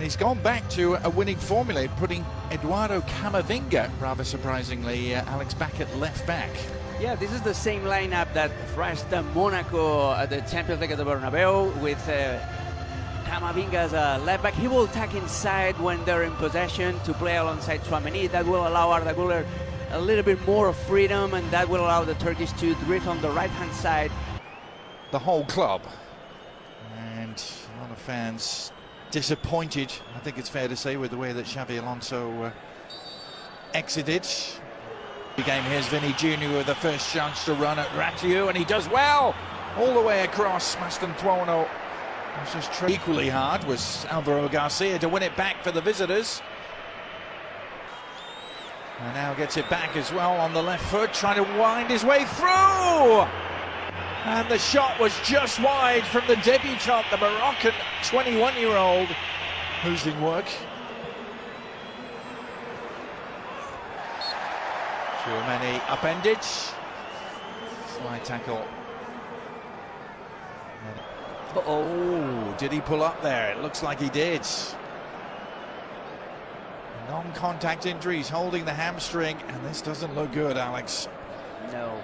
And he's gone back to a winning formula, putting Eduardo Camavinga, rather surprisingly, Alex, back at left back. Yeah, this is the same lineup that thrashed Monaco at the Champions League at the Bernabeu with Camavinga as a left back. He will attack inside when they're in possession to play alongside Tchouaméni. That will allow Arda Güler a little bit more of freedom, and that will allow the Turkish to drift on the right-hand side. The whole club, and a lot of fans disappointed, I think it's fair to say, with the way that Xabi Alonso exited. The game, here's Vinny Jr. with the first chance to run at rayyo, and he does well all the way across. Mastantuono was just equally hard was Alvaro Garcia to win it back for the visitors. And now gets it back as well on the left foot, trying to wind his way through. And the shot was just wide from the debutant, the Moroccan 21-year-old, who's in work. Tchouaméni upended. Slide tackle. Oh, did he pull up there? It looks like he did. Non-contact injuries, holding the hamstring, and this doesn't look good, Alex. No.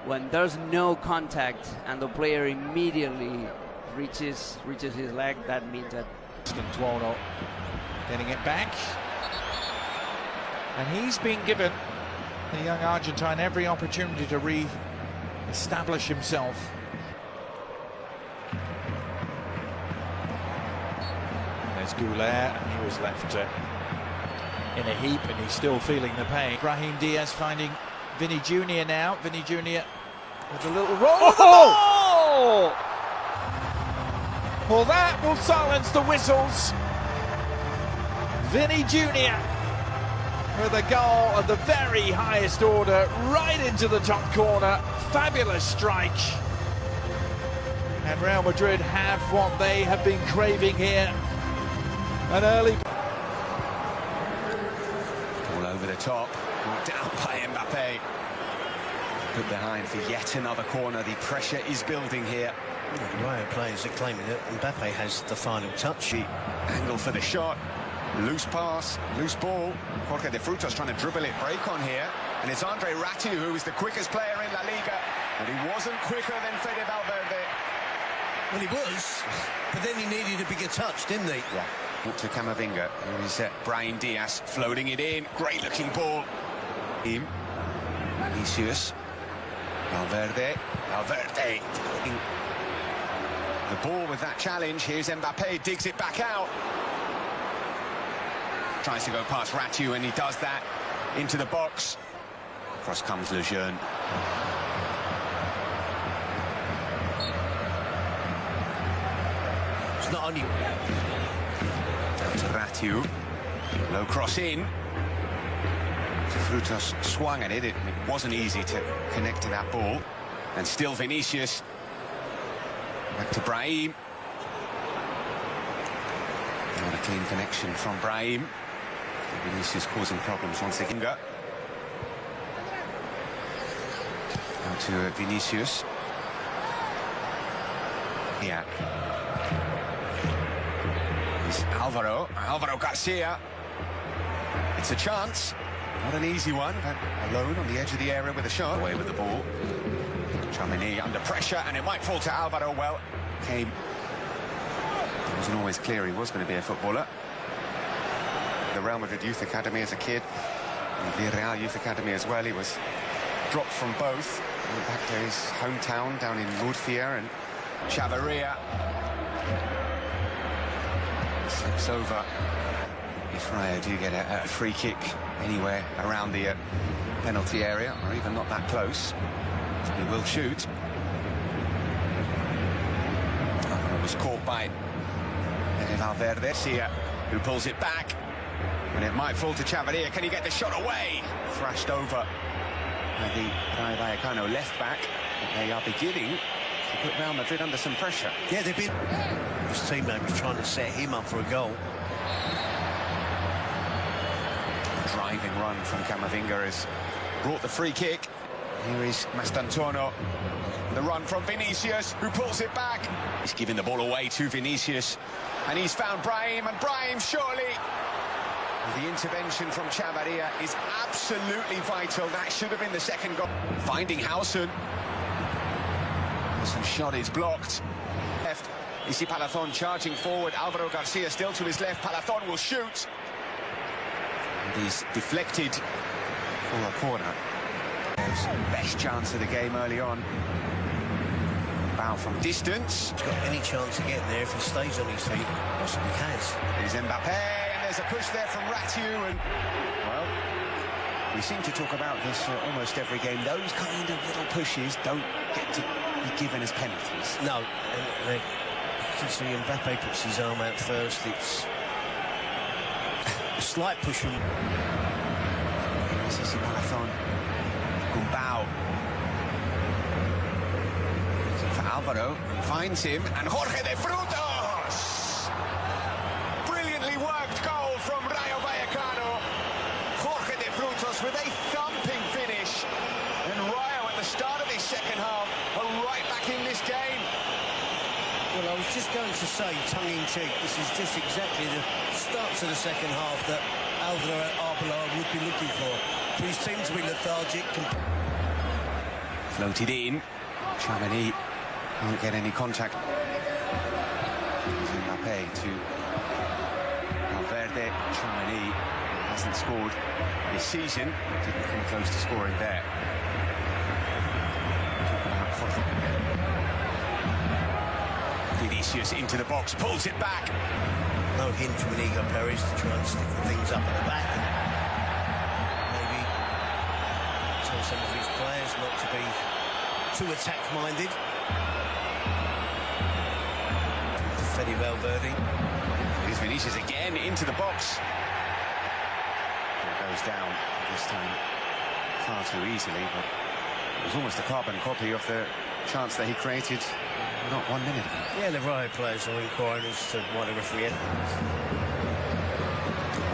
When there's no contact and the player immediately reaches his leg, that means that... Mastantuono getting it back. And he's been given, the young Argentine, every opportunity to re-establish himself. There's Güler, and he was left in a heap, and he's still feeling the pain. Brahim Diaz finding Vinny Jr. now. Vinny Jr. with a little roll with the ball! Well, that will silence the whistles. Vinny Jr. with a goal of the very highest order, right into the top corner. Fabulous strike. And Real Madrid have what they have been craving here. An early... All over the top, brought down by Mbappe. Put behind for yet another corner. The pressure is building here. The Rayo players are claiming that Mbappe has the final touch. The angle for the shot. Loose pass, loose ball. Jorge de Frutos trying to dribble it, break on here. And it's Andre Ratiu, who is the quickest player in La Liga. But he wasn't quicker than Fede Valverde. Well, he was, but then he needed a bigger touch, didn't he? Yeah. To Camavinga, here is Brahim Diaz floating it in. Great looking ball. Vinicius. Valverde. The ball with that challenge. Here's Mbappe, digs it back out. Tries to go past Ratiu, and he does that into the box. Across comes Lejeune. It's not only... To Ratiu, low cross in. Frutos swung at it. It wasn't easy to connect to that ball. And still Vinicius. Back to Brahim. Not a clean connection from Brahim. Vinicius causing problems once again. Now to Vinicius. Yeah. Alvaro Garcia. It's a chance, not an easy one, but alone on the edge of the area with a shot. Away with the ball. Tchouaméni under pressure, and it might fall to Alvaro. Well, it wasn't always clear he was going to be a footballer. The Real Madrid Youth Academy as a kid, and the Real Youth Academy as well. He was dropped from both. Went back to his hometown down in Murcia and Chavarria. Slips over. If Rayo do get a free kick anywhere around the penalty area, or even not that close, he will shoot. It was caught by Valverde, who pulls it back, and it might fall to Chavarria. Can he get the shot away? Thrashed over by the Rayo Vallecano left back. They are beginning to put Real Madrid under some pressure. Yeah, they've been... His teammate was trying to set him up for a goal. Driving run from Camavinga has brought the free kick. Here is Mastantuono. The run from Vinicius, who pulls it back. He's giving the ball away to Vinicius. And he's found Brahim, and Brahim surely. The intervention from Chavarria is absolutely vital. That should have been the second goal. Finding Howson. Howson's shot is blocked. Left. Isi Palathon charging forward. Alvaro Garcia still to his left. Palathon will shoot. And he's deflected for a corner. Best chance of the game early on. Bow from distance. He's got any chance of getting there if he stays on his feet. Possibly has. Here's Mbappe, and there's a push there from Ratu, and well, we seem to talk about this almost every game. Those kind of little pushes don't get to be given as penalties. No, you can see Mbappe puts his arm out first. It's a slight push from Sisi Palathon. Gumbau. For Alvaro, finds him, and Jorge de Frutos! Brilliantly worked goal from Rayo Vallecano. Jorge de Frutos with a thumping finish. And Rayo at the start of this second half are right back in this game. Well, I was just going to say, tongue-in-cheek, this is just exactly the start to the second half that Alvaro Arbeloa would be looking for. For his team to be lethargic. Floated in. Chamini can't get any contact. Mbappe to Valverde. Chamini hasn't scored this season. Didn't come close to scoring there. Vinicius into the box, pulls it back. No hint from Inigo Perez to try and stiffen things up at the back. And maybe tell some of his players not to be too attack-minded. Fede Valverde. Here's Vinicius again into the box. It goes down this time far too easily, but it was almost a carbon copy of the chance that he created not 1 minute ago. Yeah, the Rayo players are inquiring as to why the referee.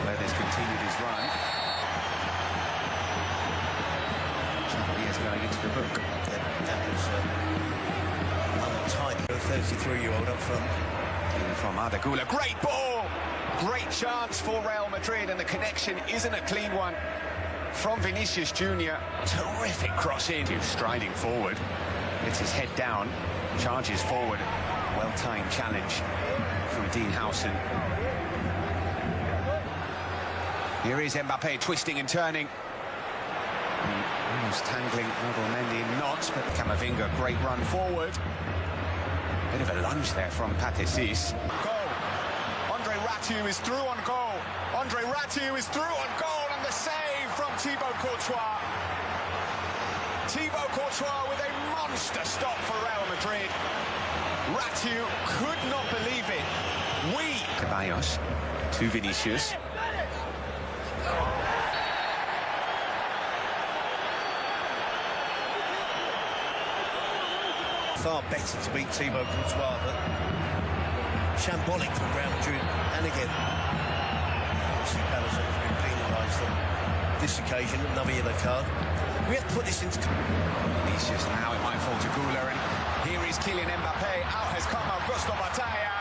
Valverde's continued his run. He is going into the book. That was untidy. A 33-year-old up front. From Adagula, great ball! Great chance for Real Madrid, and the connection isn't a clean one. From Vinicius Jr., terrific cross in. Striding forward, gets his head down, charges forward. Well-timed challenge from Dean Howson. Here is Mbappe twisting and turning. Almost tangling Mendy in knots, but Camavinga, great run forward. Bit of a lunge there from Patesis. Goal. Andre Ratu is through on goal. Andre Ratu is through on goal, and the save from Thibaut Courtois. Thibaut Courtois with a monster stop for Real Madrid. Ratu could not believe it. Ceballos to Vinicius. Far better to beat Thibaut Courtois, but shambolic from Real Madrid. And again, obviously Palace has been penalised on this occasion. Another yellow card. We have to put this into... Vinicius, now it might fall to Gula, and here is Kylian Mbappe. Out has come Augusto Batalla,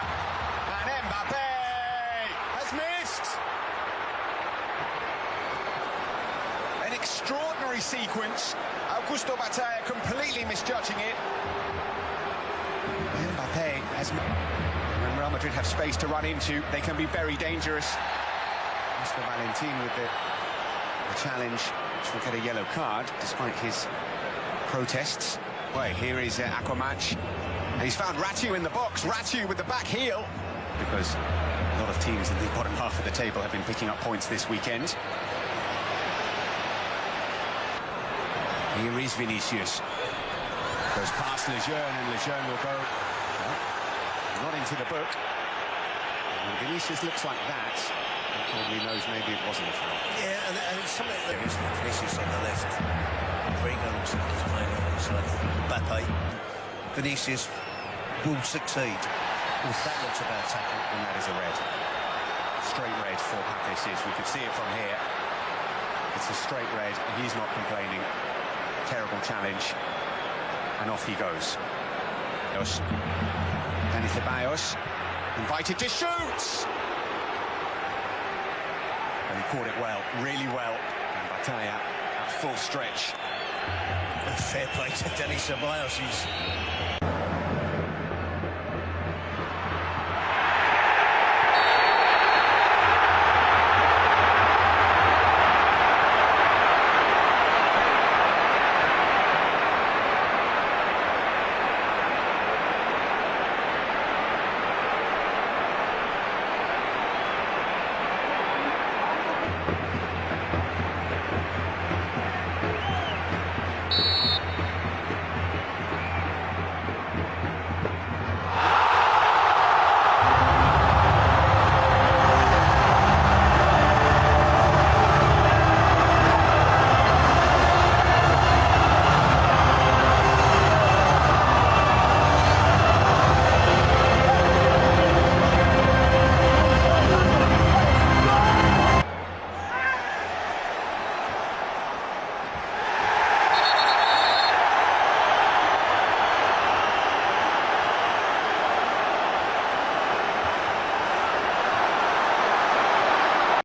and Mbappe has missed. An extraordinary sequence. Augusto Batalla completely misjudging it. Mbappe has... When Real Madrid have space to run into, they can be very dangerous. Oscar Valentin with the challenge, which will get a yellow card, despite his protests. Well, here is Aquamatch, and he's found Ratu in the box. Ratu with the back heel, because a lot of teams in the bottom half of the table have been picking up points this weekend. Here is Vinicius. Goes past Lejeune, and Lejeune will go not into the book. When Vinicius looks like that, he probably knows maybe it wasn't a foul. Yeah, and it's something there, isn't it? Vinicius on the left. Rodrigo looks like he's playing alongside Mbappe. Vinicius will succeed. That looks a bad tackle. And that is a red. Straight red for Patesis. We could see it from here. It's a straight red, and he's not complaining. Terrible challenge. And off he goes. Dani Ceballos. Invited to shoot! And he caught it well, really well. And Batalla at full stretch. Fair play to Denis Ceballos. He's